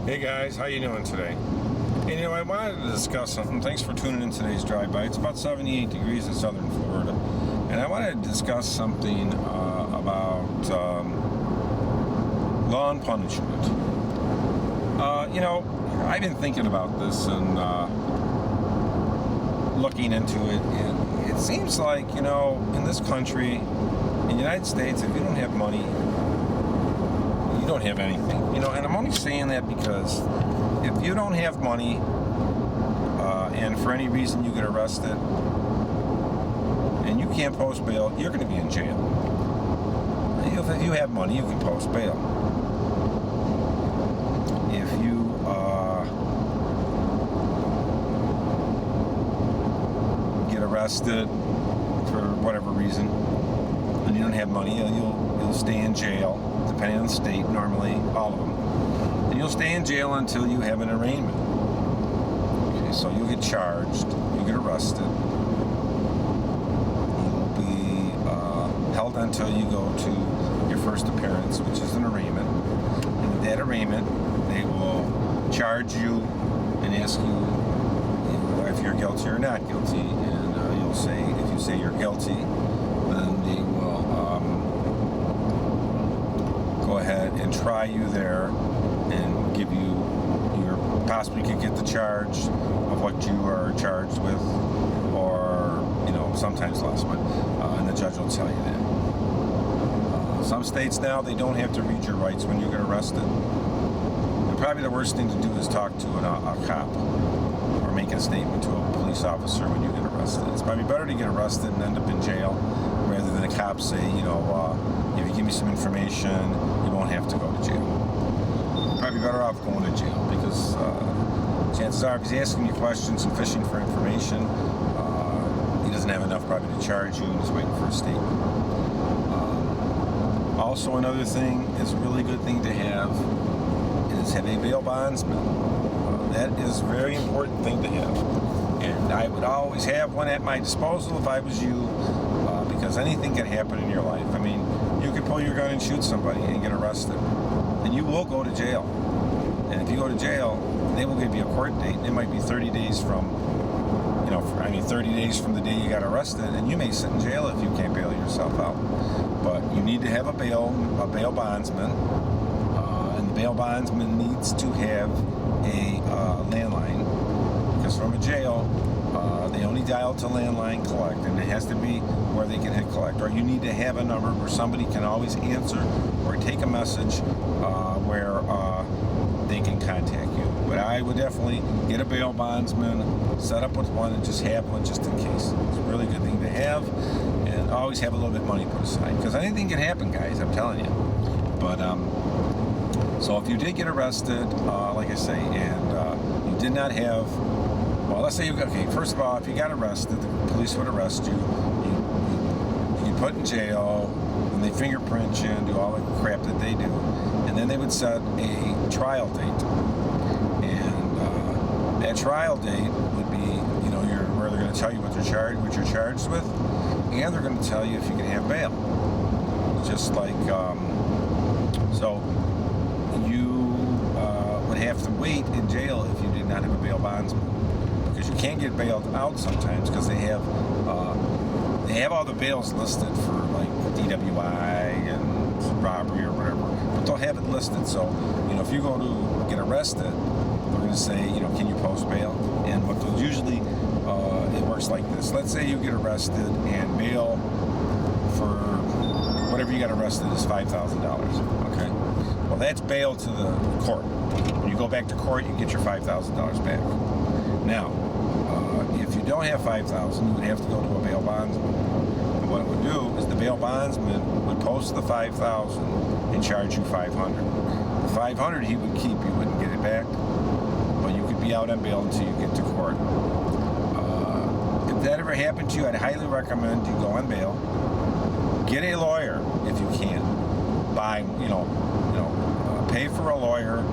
Hey guys, how you doing today? Hey, I wanted to discuss something. Thanks for tuning in today's drive-by. It's about 78 degrees in southern Florida, and I wanted to discuss something about law and punishment. I've been thinking about this and looking into it, and it seems like, in this country, in the United States, if you don't have money, you don't have anything. And I'm only saying that because if you don't have money and for any reason you get arrested and you can't post bail, you're going to be in jail. If you have money, you can post bail. If you get arrested for whatever reason and you don't have money, you'll stay in jail, depending on the state, normally all of them. And you'll stay in jail until you have an arraignment. Okay, so you'll get charged, you'll get arrested, you'll be held until you go to your first appearance, which is an arraignment. And with that arraignment, they will charge you and ask you if you're guilty or not guilty. And you'll say, if you say you're guilty, then they will go ahead and try you there and give you possibly could get the charge of what you are charged with, or sometimes less, but and the judge will tell you that. Some states now, they don't have to read your rights when you get arrested. And probably the worst thing to do is talk to a cop or make a statement to a police officer when you get arrested. It's probably better to get arrested and end up in jail rather than a cop say, if you give me some information, you won't have to go to jail. Probably better off going to jail because chances are, if he's asking you questions and fishing for information, he doesn't have enough probably to charge you, and he's waiting for a statement. Also, another thing is a really good thing to have is have a bail bondsman. That is a very important thing to have. And I would always have one at my disposal if I was you, because anything can happen in your life. I mean, you could pull your gun and shoot somebody and get arrested, and you will go to jail. And if you go to jail, they will give you a court date. It might be 30 days from, 30 days from the day you got arrested, and you may sit in jail if you can't bail yourself out. But you need to have a bail bondsman, and the bail bondsman needs to have a landline, because from a jail, they only dial to landline collect, and it has to be where they can hit collect. Or you need to have a number where somebody can always answer or take a message where they can contact you. But I would definitely get a bail bondsman, set up with one, and just have one just in case. It's a really good thing to have, and always have a little bit of money put aside, because anything can happen, guys, I'm telling you. But so if you did get arrested, like I say, and you did not have, well, let's say first of all, if you got arrested, the police would arrest you, you get put in jail, and they fingerprint you and do all the crap that they do, and then they would set a trial date. And that trial date would be, where they're going to tell you what you're charged with, and they're going to tell you if you can have bail. Just like, so you would have to wait in jail if you did not have a bail bondsman, because you can't get bailed out sometimes because they have all the bails listed for like DWI and robbery or whatever, but they'll have it listed. So if you go to get arrested, they're going to say, can you post bail? And what they'll usually it works like this. Let's say you get arrested and bail for whatever you got arrested is $5,000. Okay, well, that's bail to the court. When you go back to court, you get your $5,000 back. Now, if you don't have $5,000, you would have to go to a bail bondsman. And what it would do is the bail bondsman would post the $5,000 and charge you $500. The $500 he would keep, you wouldn't get it back, but you could be out on bail until you get to court. If that ever happened to you, I'd highly recommend you go on bail. Get a lawyer if you can. Pay for a lawyer,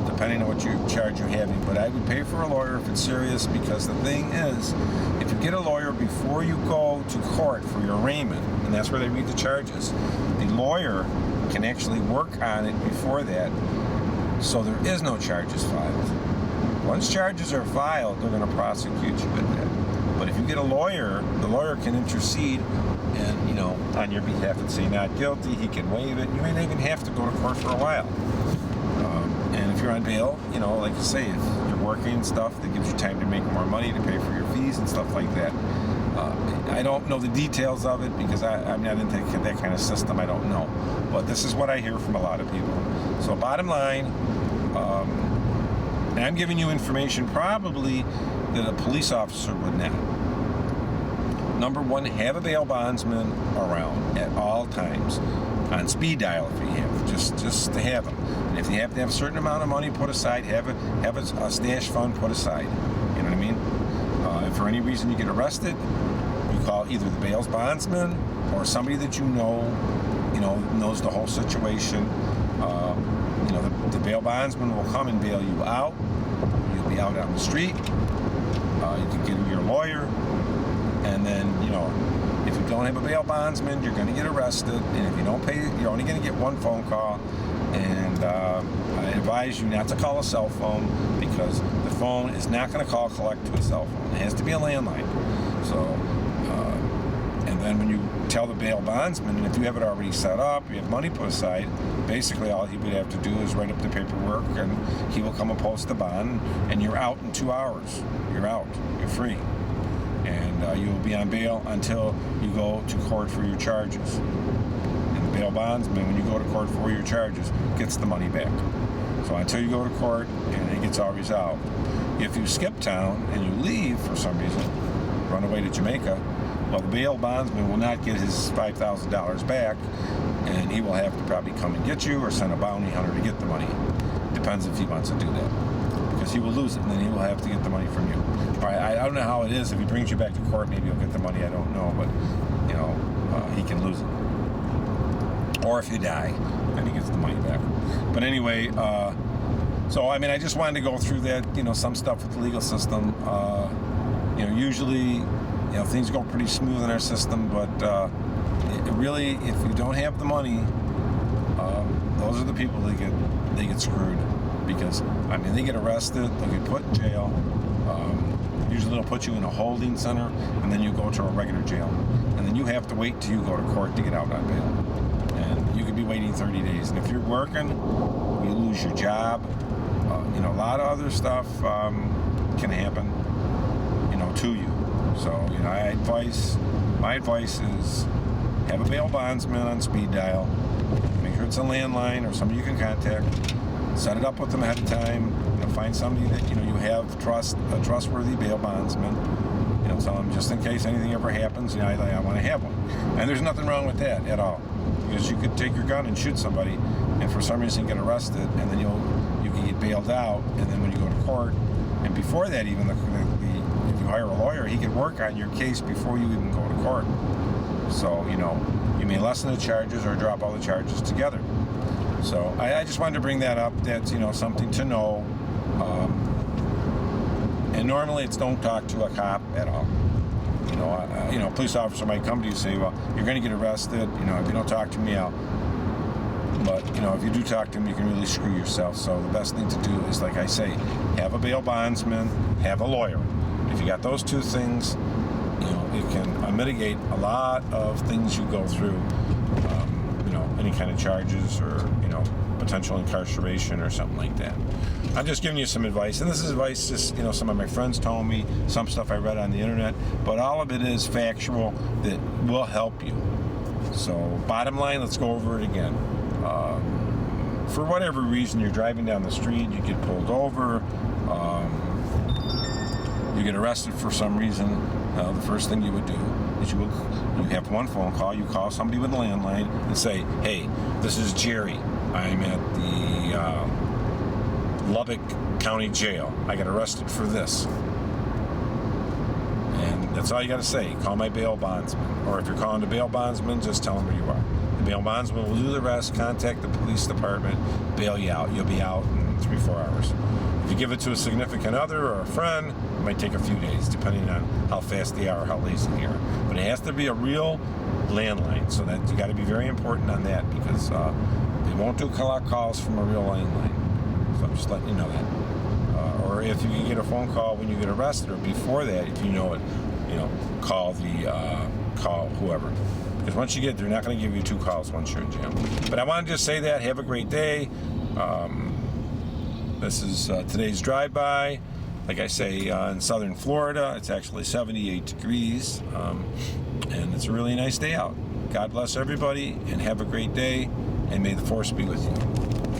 depending on what charge you're having. But I would pay for a lawyer if it's serious, because the thing is, if you get a lawyer before you go to court for your arraignment, and that's where they read the charges, the lawyer can actually work on it before that So there is no charges filed. Once charges are filed, they're going to prosecute you with that. But if you get a lawyer, the lawyer can intercede and, on your behalf and say not guilty. He can waive it. You may not even have to go to court for a while. And if you're on bail, like you say, if you're working and stuff, that gives you time to make more money to pay for your fees and stuff like that. I don't know the details of it because I'm not into that kind of system. I don't know. But this is what I hear from a lot of people. So bottom line, and I'm giving you information probably that a police officer would not. Number one, have a bail bondsman around at all times. On speed dial if you have, just to have them. And if you have to have a certain amount of money put aside, have a stash fund put aside. You know what I mean? If for any reason you get arrested, you call either the bail bondsman or somebody that knows the whole situation. The bail bondsman will come and bail you out. You'll be out on the street. You can get your lawyer, and then if you don't have a bail bondsman, you're going to get arrested. And if you don't pay, you're only going to get one phone call. And I advise you not to call a cell phone because the phone is not going to collect to a cell phone. It has to be a landline. So, and then when you tell the bail bondsman, and if you have it already set up, you have money put aside, basically all he would have to do is write up the paperwork, and he will come and post the bond, and you're out in 2 hours. You're out. You're free. And you will be on bail until you go to court for your charges. And the bail bondsman, when you go to court for your charges, gets the money back. So until you go to court and it gets all resolved. If you skip town and you leave for some reason, run away to Jamaica, well, the bail bondsman will not get his $5,000 back, and he will have to probably come and get you or send a bounty hunter to get the money. Depends if he wants to do that. Because he will lose it, and then he will have to get the money from you. All right, I don't know how it is. If he brings you back to court, maybe he'll get the money. I don't know, but he can lose it. Or if you die, then he gets the money back. But anyway, I just wanted to go through that. Some stuff with the legal system. Usually, things go pretty smooth in our system, but really, if you don't have the money, those are the people that get screwed. Because they get arrested, they'll get put in jail. Usually they'll put you in a holding center, and then you go to a regular jail, and then you have to wait till you go to court to get out on bail. And you could be waiting 30 days. And if you're working, you lose your job. A lot of other stuff can happen, to you. So, my advice is have a bail bondsman on speed dial. Make sure it's a landline or somebody you can contact. Set it up with them ahead of time. Find somebody that you have a trustworthy bail bondsman. Tell them just in case anything ever happens. I want to have one, and there's nothing wrong with that at all. Because you could take your gun and shoot somebody, and for some reason get arrested, and then you can get bailed out, and then when you go to court, and before that even if you hire a lawyer, he can work on your case before you even go to court. So you may lessen the charges or drop all the charges together. So I just wanted to bring that up. That's something to know. And normally it's don't talk to a cop at all. A police officer might come to you and say, well, you're going to get arrested. If you don't talk to me, I'll. But if you do talk to him, you can really screw yourself. So the best thing to do is, like I say, have a bail bondsman, have a lawyer. If you got those two things, it can mitigate a lot of things you go through. Any kind of charges or potential incarceration or something like that. I'm just giving you some advice, and this is advice just some of my friends told me, some stuff I read on the internet, but all of it is factual that will help you. So bottom line, let's go over it again. For whatever reason, you're driving down the street, you get pulled over, you get arrested for some reason, the first thing you would do is you have one phone call. You call somebody with a landline and say, hey, this is Jerry. I'm at the Lubbock County Jail. I got arrested for this. And that's all you got to say. Call my bail bondsman. Or if you're calling the bail bondsman, just tell them where you are. The bail bondsman will do the rest, contact the police department, bail you out. You'll be out in 3-4 hours. If you give it to a significant other or a friend, it might take a few days, depending on how fast they are or how lazy they are. But it has to be a real landline, so that you got to be very important on that, because they won't do collect calls from a real landline. So I'm just letting you know that. Or if you get a phone call when you get arrested, or before that, if you know it, call whoever. Because once you get, they're not going to give you 2 calls once you're in jail. But I wanted to just say that. Have a great day. This is today's drive-by. Like I say, in southern Florida, it's actually 78 degrees, and it's a really nice day out. God bless everybody, and have a great day, and may the force be with you.